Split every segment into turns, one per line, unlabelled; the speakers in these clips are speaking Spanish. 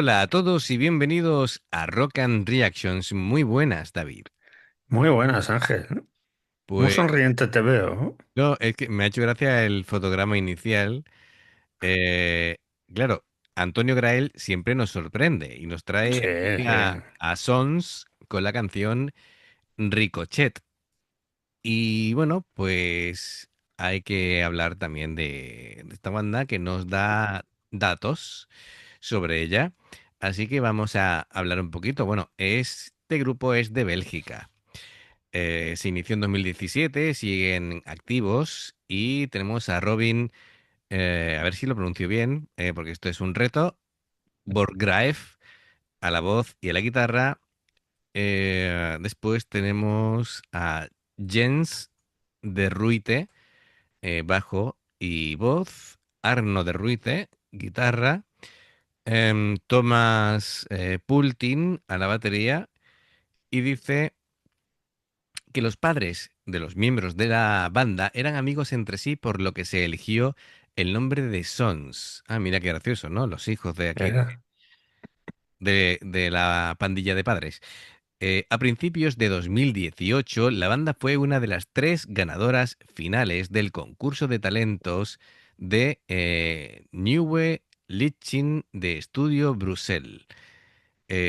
Hola a todos y bienvenidos a Rock and Reactions. Muy buenas, David.
Muy buenas, Ángel. Muy
Pues
sonriente te veo.
no, es que me ha hecho gracia el fotograma inicial. Eh, claro, Antonio Grael siempre nos sorprende y nos trae
Sí,
aquí
sí.
a Sons con la canción Ricochet. Y bueno, pues hay que hablar también de esta banda que nos da datos sobre ella. Así que vamos a hablar un poquito. Bueno, este grupo es de Bélgica. Se inició en 2017, siguen activos y tenemos a Robin, a ver si lo pronuncio bien, porque esto es un reto, Borgraef a la voz y a la guitarra. Después tenemos a Jens de Ruite, bajo y voz, Arno de Ruite, guitarra, Thomas Pultin a la batería y dice que los padres de los miembros de la banda eran amigos entre sí, por lo que se eligió el nombre de Sons. Ah, mira qué gracioso, ¿no? Los hijos de aquí,
Mira.
de la pandilla de padres. A principios de 2018, la banda fue una de las tres ganadoras finales del concurso de talentos de Nieuwe Liedjen de Estudio Brussel.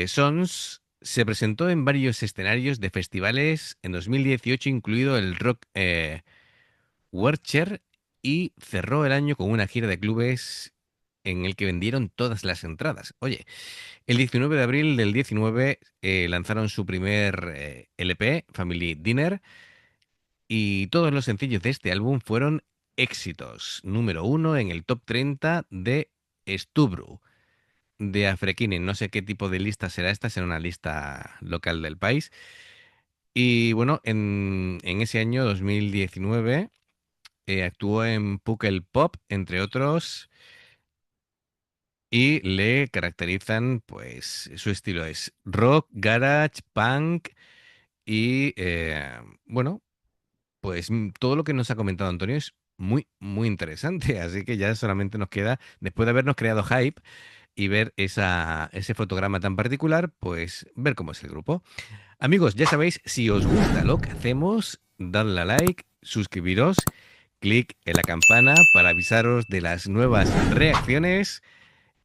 Sons se presentó en varios escenarios de festivales en 2018, incluido el Rock Werchter, y cerró el año con una gira de clubes en el que vendieron todas las entradas. Oye, el 19 de abril del 19 lanzaron su primer LP, Family Dinner, y todos los sencillos de este álbum fueron éxitos. Número uno en el top 30 de Stubru, de Afrekinen. No sé qué tipo de lista será esta, será una lista local del país. Y bueno, en ese año 2019 actuó en Pukel Pop, entre otros, y le caracterizan, pues, su estilo es rock, garage, punk y, bueno, pues todo lo que nos ha comentado Antonio es muy, muy interesante. Así que ya solamente nos queda, después de habernos creado hype y ver ese fotograma tan particular, pues ver cómo es el grupo. Amigos, ya sabéis, si os gusta lo que hacemos, dadle a like, suscribiros, clic en la campana para avisaros de las nuevas reacciones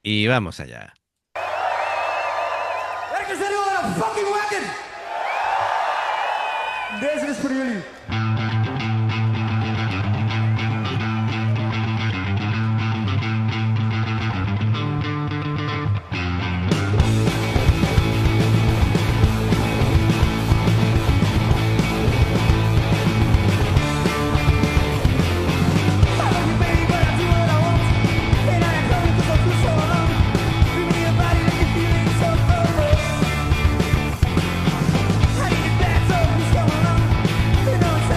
y vamos allá.
Werken zijn jullie een fucking wagon? Deze is voor jullie. I need it bad, so what's going on? You know, it's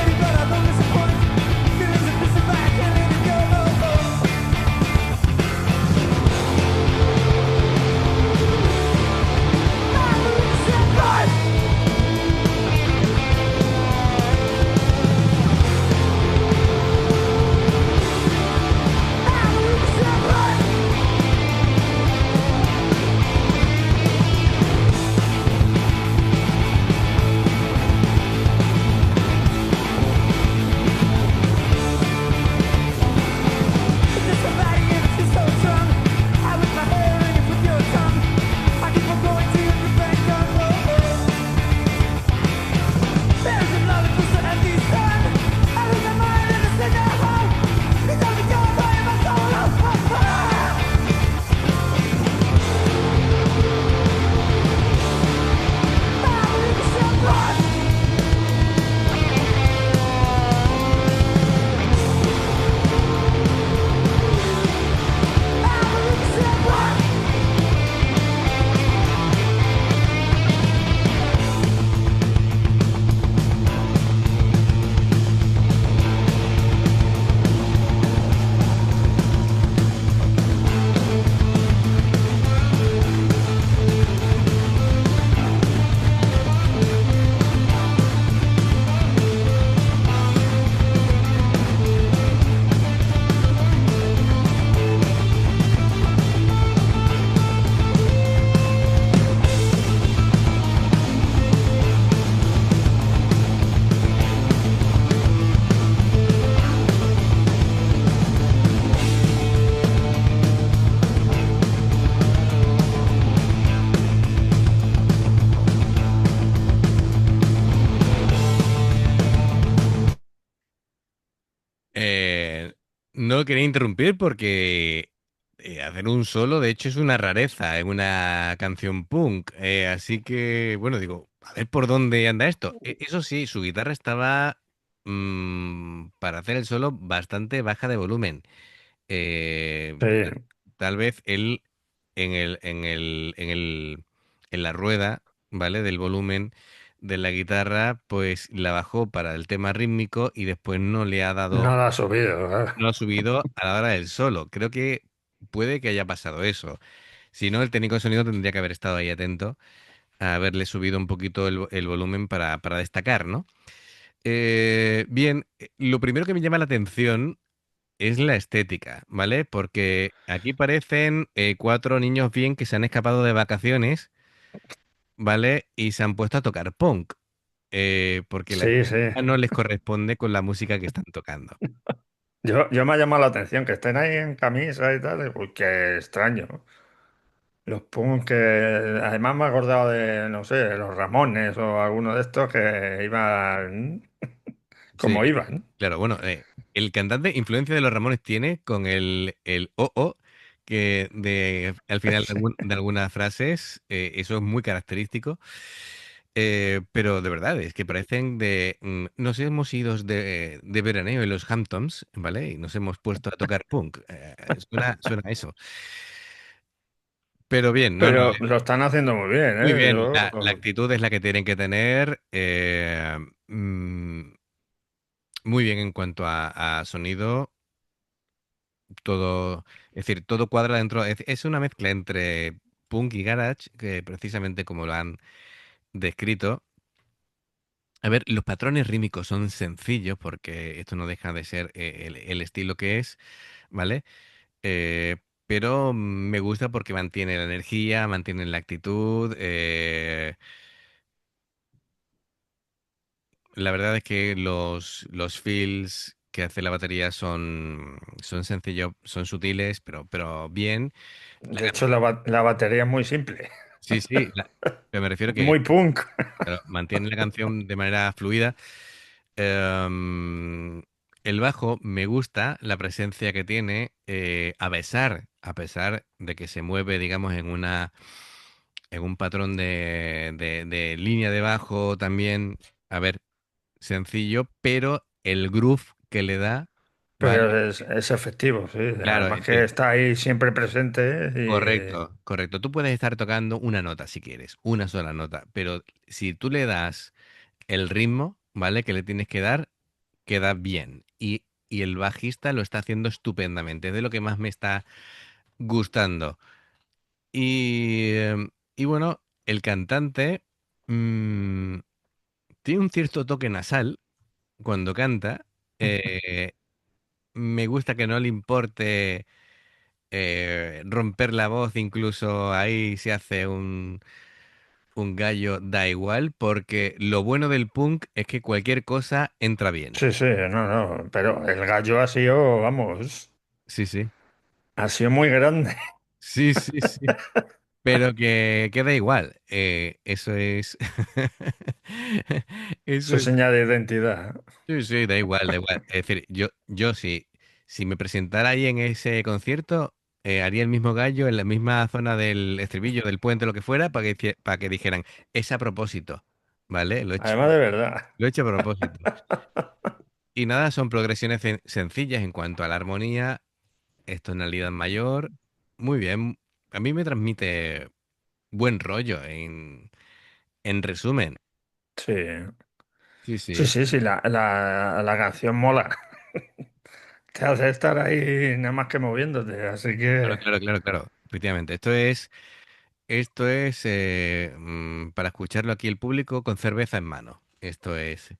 no quería interrumpir porque hacer un solo, de hecho, es una rareza en una canción punk. Así que, bueno, digo, a ver por dónde anda esto. Eso sí, su guitarra estaba, para hacer el solo, bastante baja de volumen.
Sí,
Tal vez él en la rueda, ¿vale? Del volumen de la guitarra, pues la bajó para el tema rítmico y después no le ha dado,
no la ha subido, claro.
no ha subido a la hora del solo. Creo que puede que haya pasado eso. Si no, el técnico de sonido tendría que haber estado ahí atento a haberle subido un poquito el volumen para destacar, ¿no? Bien, lo primero que me llama la atención es la estética, ¿vale? Porque aquí parecen cuatro niños bien que se han escapado de vacaciones, ¿vale? Y se han puesto a tocar punk, porque la
Sí, sí.
estética no les corresponde con la música que están tocando.
Yo me ha llamado la atención que estén ahí en camisa y tal. Uy, qué extraño. Los punk que además me he acordado de, no sé, los Ramones o alguno de estos que iban
Sí,
como iban.
claro, bueno, el cantante influencia de los Ramones tiene con el o que al final de algunas frases, eso es muy característico. Pero de verdad, es que parecen nos hemos ido de veraneo en los Hamptons, ¿vale? Y nos hemos puesto a tocar punk. Suena a eso. Pero bien, no, no,
Pero lo están haciendo muy bien,
muy
¿eh?
bien. La actitud es la que tienen que tener. Muy bien en cuanto a sonido. Todo, es decir, todo cuadra dentro. Es una mezcla entre punk y garage, que precisamente como lo han descrito. A ver, los patrones rítmicos son sencillos porque esto no deja de ser el estilo que es, ¿vale? Eh, pero me gusta porque mantiene la energía, mantiene la actitud. La verdad es que los feels que hace la batería son sencillos, son sutiles, pero bien. La
De hecho, la batería es muy simple.
Sí, sí, pero me refiero que
Muy punk.
claro, mantiene la canción de manera fluida. Em, el bajo me gusta la presencia que tiene, a pesar de que se mueve, digamos, en un patrón de línea de bajo también, a ver, sencillo, pero el groove que le da, ¿vale?
Pero es efectivo, sí.
Claro,
Además que está ahí siempre presente
correcto, correcto. Tú puedes estar tocando una nota si quieres, una sola nota, pero si tú le das el ritmo, ¿vale? Que le tienes que dar, queda bien. Y el bajista lo está haciendo estupendamente. Es de lo que más me está gustando. Y bueno, el cantante mm, tiene un cierto toque nasal cuando canta. Eh, Me gusta que no le importe romper la voz, incluso ahí se hace un gallo, da igual, porque lo bueno del punk es que cualquier cosa entra bien.
sí, sí, no, no. Pero el gallo ha sido, vamos,
Sí, sí.
ha sido muy grande.
Sí, sí, sí. Pero que queda igual. Eso es. Eso
Su
es.
señal de identidad.
Sí, sí, da igual, da igual. Es decir, yo si me presentara ahí en ese concierto, haría el mismo gallo en la misma zona del estribillo, del puente, lo que fuera, para que dijeran, es a propósito. ¿Vale?
Además de verdad.
Lo he hecho a propósito. Y nada, son progresiones sencillas en cuanto a la armonía, es tonalidad mayor. Muy bien. A mí me transmite buen rollo en resumen.
Sí.
Sí,
Sí,
sí.
sí, sí, la canción mola. Te hace estar ahí nada más que moviéndote. Así
Claro,
que,
claro, claro, claro. Efectivamente. Esto es para escucharlo aquí el público con cerveza en mano. Esto es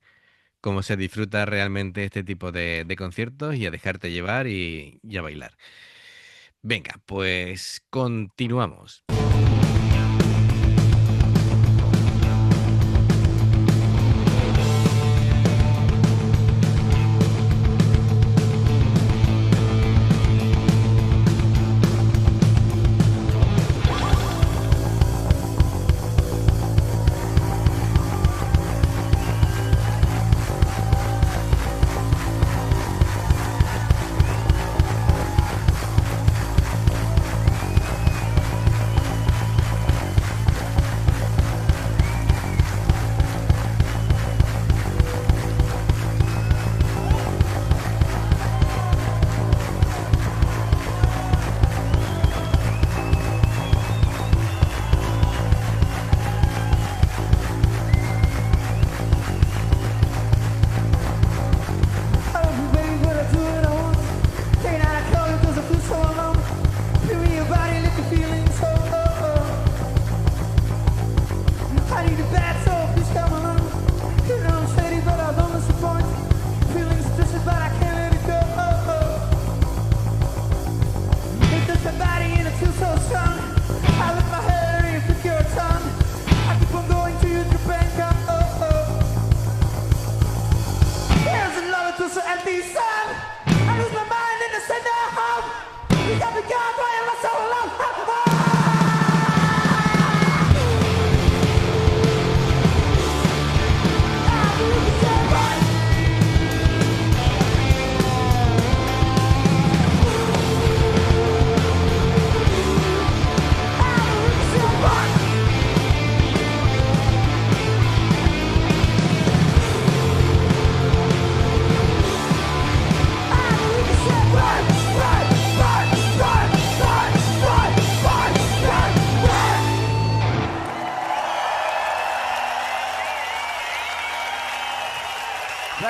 cómo se disfruta realmente este tipo de conciertos y a dejarte llevar y a bailar. Venga, pues continuamos.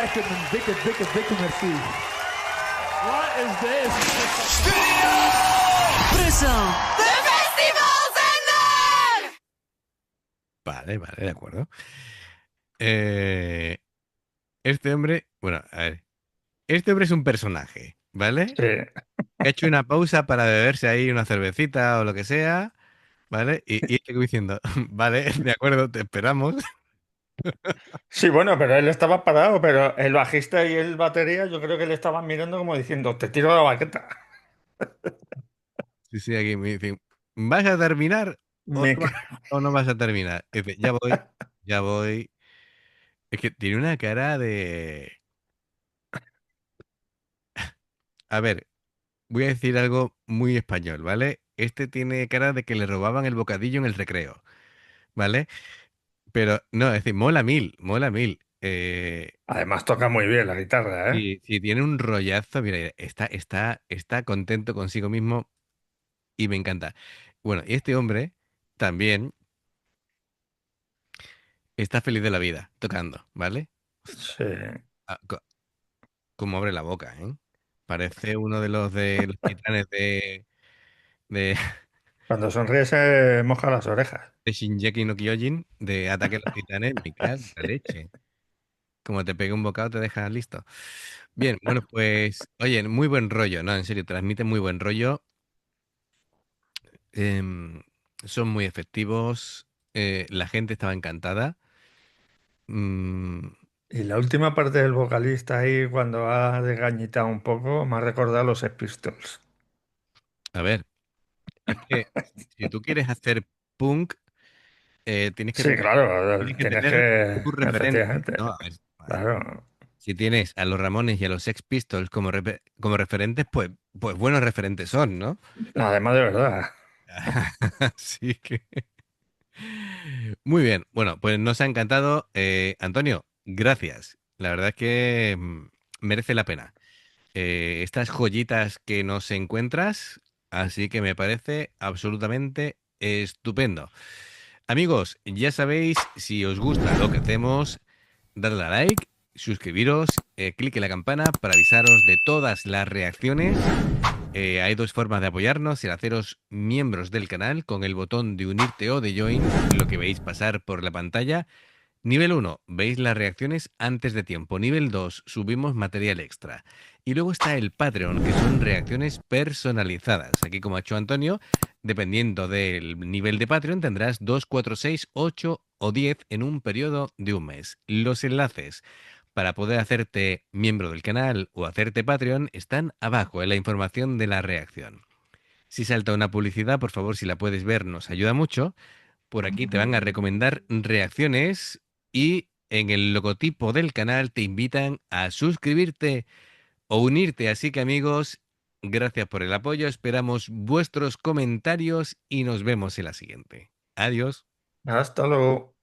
Dikke, dikke, dikke, dikke merci. What is this?
Brussel. De festivalzender!
Vale, vale, de acuerdo. Eh, este hombre, bueno, a ver, este hombre es un personaje, ¿vale?
Sí.
Que ha hecho una pausa para beberse ahí una cervecita o lo que sea, ¿vale? Y estoy diciendo, vale, de acuerdo, te esperamos.
Sí, bueno, pero él estaba parado, pero el bajista y el batería yo creo que le estaban mirando como diciendo, te tiro la baqueta.
Sí, sí, aquí me dicen, ¿vas a terminar
Me...
o no vas a terminar? Y dice, ya voy, ya voy. Es que tiene una cara de... A ver, voy a decir algo muy español, ¿vale? Este tiene cara de que le robaban el bocadillo en el recreo, ¿vale? Pero no, es decir, mola mil, mola mil.
Además toca muy bien la guitarra, ¿eh?
Sí, tiene un rollazo, mira, está contento consigo mismo y me encanta. Bueno, y este hombre también está feliz de la vida, tocando, ¿vale?
Sí.
Ah, como abre la boca, ¿eh? Parece uno de los titanes de,
Cuando sonríe se moja las orejas.
de Shingeki no Kyojin, de Ataque a los Titanes, me cago en la leche. Como te pegue un bocado, te deja listo. Bien, bueno, pues, oye, muy buen rollo, ¿no? En serio, transmite muy buen rollo. em, Son muy efectivos. La gente estaba encantada. Mm,
Y la última parte del vocalista ahí, cuando ha desgañitado un poco, me ha recordado a los Sex Pistols.
a ver, es que si tú quieres hacer punk, tienes que
Sí,
tener,
claro,
tienes que
tienes
tener
que,
tus referentes,
efectivamente,
¿no? A ver,
claro.
si tienes a los Ramones y a los Sex Pistols como referentes, pues buenos referentes son, ¿no?
Además de verdad.
Así que... Muy bien, bueno, pues nos ha encantado. Antonio, gracias. La verdad es que merece la pena. Estas joyitas que nos encuentras, así que me parece absolutamente estupendo. Amigos, ya sabéis, si os gusta lo que hacemos, dadle a like, suscribiros, clic en la campana para avisaros de todas las reacciones. Hay dos formas de apoyarnos, el haceros miembros del canal con el botón de unirte o de join, lo que veis pasar por la pantalla. Nivel uno, veis las reacciones antes de tiempo. Nivel 2, subimos material extra. Y luego está el Patreon, que son reacciones personalizadas. Aquí, como ha hecho Antonio, dependiendo del nivel de Patreon, tendrás 2, 4, 6, 8 o 10 en un periodo de un mes. Los enlaces para poder hacerte miembro del canal o hacerte Patreon están abajo en la información de la reacción. Si salta una publicidad, por favor, si la puedes ver, nos ayuda mucho. Por aquí te van a recomendar reacciones y en el logotipo del canal te invitan a suscribirte o unirte. Así que amigos, gracias por el apoyo, esperamos vuestros comentarios y nos vemos en la siguiente. Adiós.
Hasta luego.